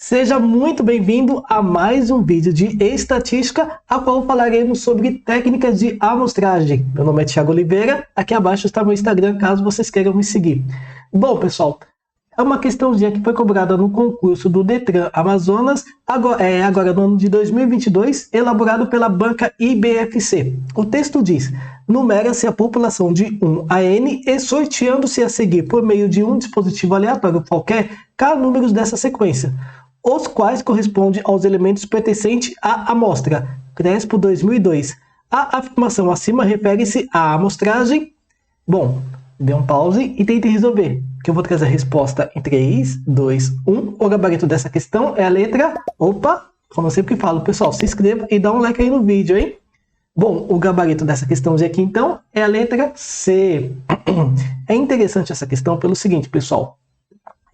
Seja muito bem-vindo a mais um vídeo de estatística, a qual falaremos sobre técnicas de amostragem. Meu nome é Thiago Oliveira, aqui abaixo está meu Instagram, caso vocês queiram me seguir. Bom, pessoal, é uma questãozinha que foi cobrada no concurso do Detran Amazonas, agora no ano de 2022, elaborado pela banca IBFC. O texto diz: numera-se a população de 1 a n e sorteando-se a seguir por meio de um dispositivo aleatório qualquer, K números dessa sequência, os quais correspondem aos elementos pertencentes à amostra. Crespo 2002. A afirmação acima refere-se à amostragem. Bom, dê um pause e tente resolver, que eu vou trazer a resposta em 3, 2, 1. O gabarito dessa questão é a letra... Opa! Como eu sempre falo, pessoal, se inscreva e dá um like aí no vídeo, hein? Bom, o gabarito dessa questãozinha aqui, então, é a letra C. É interessante essa questão pelo seguinte, pessoal.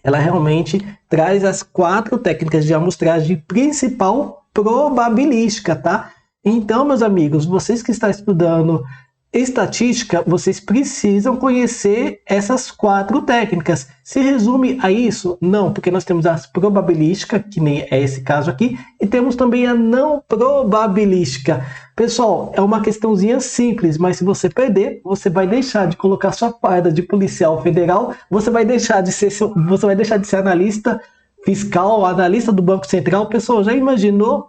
Ela realmente traz as 4 técnicas de amostragem principal probabilística, tá? Então, meus amigos, vocês que estão estudando estatística, vocês precisam conhecer essas 4 técnicas. Se resume a isso? Não, porque nós temos a probabilística, que nem é esse caso aqui, e temos também a não probabilística. Pessoal, é uma questãozinha simples, mas se você perder, você vai deixar de colocar sua farda de policial federal, você vai deixar de ser analista fiscal, analista do Banco Central. Pessoal, já imaginou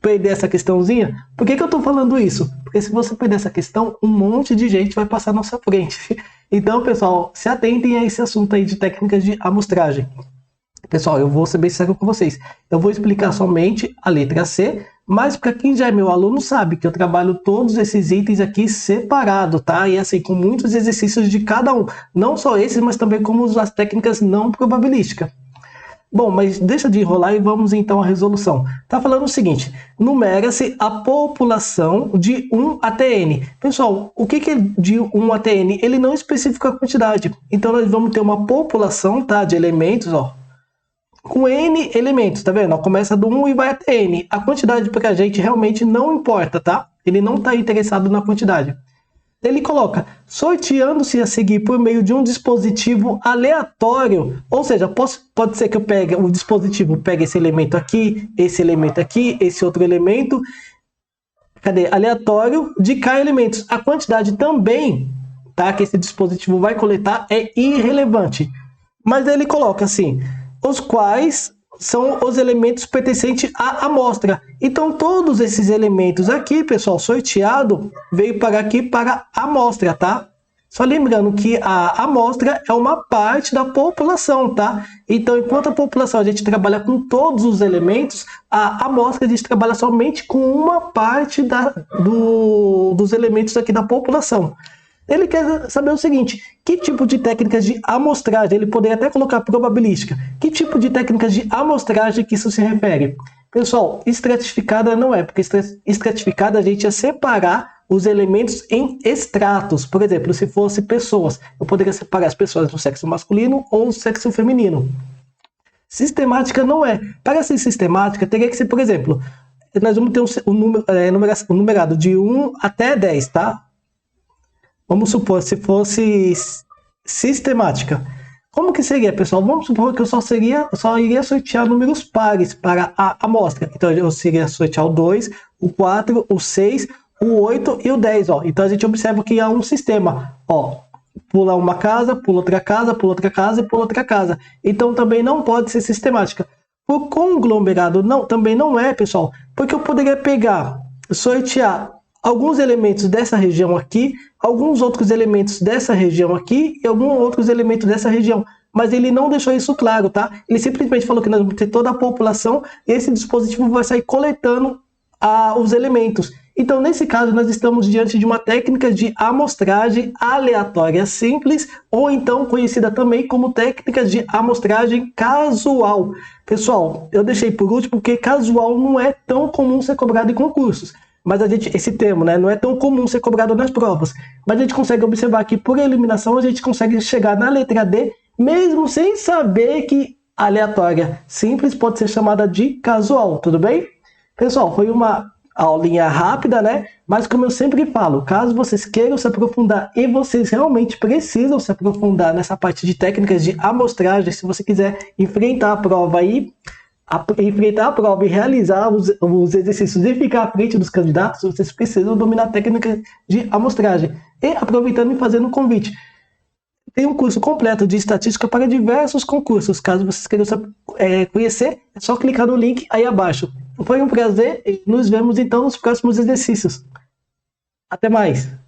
perder essa questãozinha? Por que eu estou falando isso? Porque se você perder essa questão, um monte de gente vai passar na sua frente. Então, pessoal, se atentem a esse assunto aí de técnicas de amostragem. Pessoal, eu vou ser bem sincero com vocês. Eu vou explicar somente a letra C, mas para quem já é meu aluno sabe que eu trabalho todos esses itens aqui separado, tá? E assim, com muitos exercícios de cada um. Não só esses, mas também como as técnicas não probabilísticas. Bom, mas deixa de enrolar e vamos então à resolução. Tá falando o seguinte: numera-se a população de 1 até n. Pessoal, o que é de 1 até n? Ele não especifica a quantidade. Então nós vamos ter uma população, tá, de elementos, ó, com n elementos, tá vendo? Ó, começa do 1 e vai até n. A quantidade para a gente realmente não importa, tá? Ele não está interessado na quantidade. Ele coloca, sorteando-se a seguir por meio de um dispositivo aleatório. Ou seja, pode ser que eu pegue o dispositivo, pegue esse elemento aqui, esse outro elemento. Cadê? Aleatório de K elementos. A quantidade também, tá, que esse dispositivo vai coletar é irrelevante. Mas ele coloca assim, os quais são os elementos pertencentes à amostra. Então, todos esses elementos aqui, pessoal, sorteado, veio para aqui para a amostra, tá? Só lembrando que a amostra é uma parte da população, tá? Então, enquanto a população a gente trabalha com todos os elementos, a amostra a gente trabalha somente com uma parte dos elementos aqui da população. Ele quer saber o seguinte: que tipo de técnicas de amostragem, ele poderia até colocar probabilística, que tipo de técnicas de amostragem que isso se refere? Pessoal, estratificada não é, porque estratificada a gente ia separar os elementos em estratos. Por exemplo, se fosse pessoas, eu poderia separar as pessoas no sexo masculino ou no sexo feminino. Sistemática não é. Para ser sistemática, teria que ser, por exemplo, nós vamos ter um numerado de 1 até 10, tá? Vamos supor, se fosse sistemática. Como que seria, pessoal? Vamos supor que eu só iria sortear números pares para a amostra. Então, eu iria sortear o 2, o 4, o 6, o 8 e o 10. Ó. Então, a gente observa que há um sistema. Ó, pula uma casa, pula outra casa, pula outra casa e pula outra casa. Então, também não pode ser sistemática. O conglomerado também não é, pessoal. Porque eu poderia sortear alguns elementos dessa região aqui, alguns outros elementos dessa região aqui e alguns outros elementos dessa região. Mas ele não deixou isso claro, tá? Ele simplesmente falou que nós vamos ter toda a população e esse dispositivo vai sair coletando os elementos. Então, nesse caso, nós estamos diante de uma técnica de amostragem aleatória simples, ou então conhecida também como técnica de amostragem casual. Pessoal, eu deixei por último porque casual não é tão comum ser cobrado em concursos. Mas esse termo, né, não é tão comum ser cobrado nas provas. Mas a gente consegue observar que por eliminação a gente consegue chegar na letra D, mesmo sem saber que aleatória simples pode ser chamada de casual, tudo bem? Pessoal, foi uma aulinha rápida, né? Mas como eu sempre falo, caso vocês queiram se aprofundar e vocês realmente precisam se aprofundar nessa parte de técnicas de amostragem, se você quiser enfrentar a prova aí, enfrentar a prova e realizar os exercícios e ficar à frente dos candidatos, vocês precisam dominar a técnica de amostragem. E aproveitando e fazendo um convite, tem um curso completo de estatística para diversos concursos. Caso vocês queiram conhecer, é só clicar no link aí abaixo. Foi um prazer e nos vemos então nos próximos exercícios. Até mais!